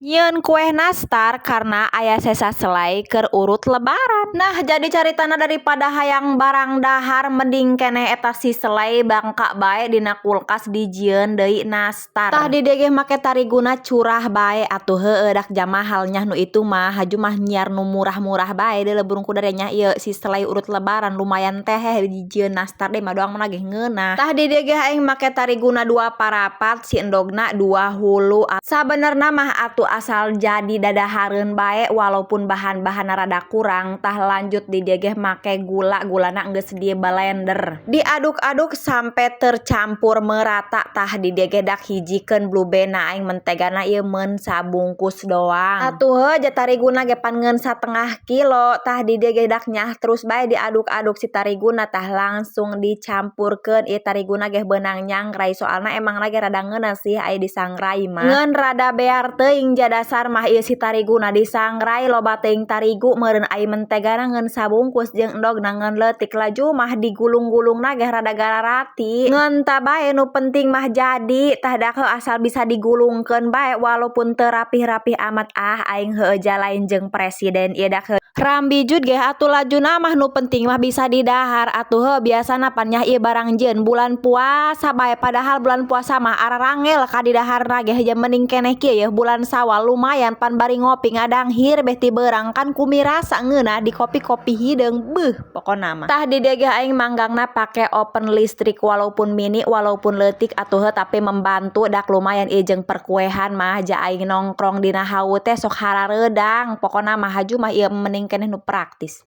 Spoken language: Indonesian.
Nyieun kue nastar karena aya sesa selai keur urut lebaran. Nah, jadi caritana daripada hayang barang dahar mending keneh eta si selai bangka bae dina kulkas dijieun deui nastar. Tah di dieu ge make tariguna curah bae atuh heueuh dak jam mahal nya nu itu mah haju mah nyiar nu murah-murah bae deui leburung kudarenya nya ieu si selai urut lebaran lumayan teh dijieun nastar deh madoang mah ge ngeunah. Tah di dieu ge aing make tariguna 2 parapat si endogna 2 hulu. Sabenerna mah atuh asal jadi dadahareun bae walaupun bahan-bahan rada kurang tah lanjut di dieu ge make gulana geus di blender diaduk-aduk sampai tercampur merata tah di dieu ge dak hijikeun blubena aing mentegana ieu meun sabungkus doang atuh heuh tariguna ge pan ngeun 1/2 kilo tah di dieu ge dak nyah terus bae diaduk-aduk si tariguna tah langsung dicampurkeun ieu tariguna ge beunang nyangrai soalna emang lagi rada ngeunah sih aya disangrai mah ngeun rada bear teuing dasar mah ieu si tariguna disangrai loba teuing tarigu meureun ai mentegana ngeun sabungkus jeung endogna ngeun leutik laju mah digulung-gulungna ge rada gararati ngeun tah bae nu penting mah jadi tah dak asal bisa digulungkeun bae walaupun teu rapih-rapih amat aing heueuh jalain jeung presiden ieu dak rambijut ge atuh lajuna mah nu penting mah bisa didahar atuh heuh biasana pan nyah ieu barang jieun bulan puasa bae padahal bulan puasa mah ararangel ka didaharna ge heuh mending keneh kieu yeuh bulan Sawal lumayan pan bari ngopi ngadanghir beh ti beurang kan kumirasa ngeunah di kopi-kopi hideung beuh pokona mah tah di dieu ge aing manggangna pake oven listrik walaupun mini walaupun leutik atuh heuh tapi membantu dak lumayan ieu jeung perkuehan mah ja aing nongkrong dina hawu teh sok harareudang pokona mah haju mah ieu mending keneh nu praktis.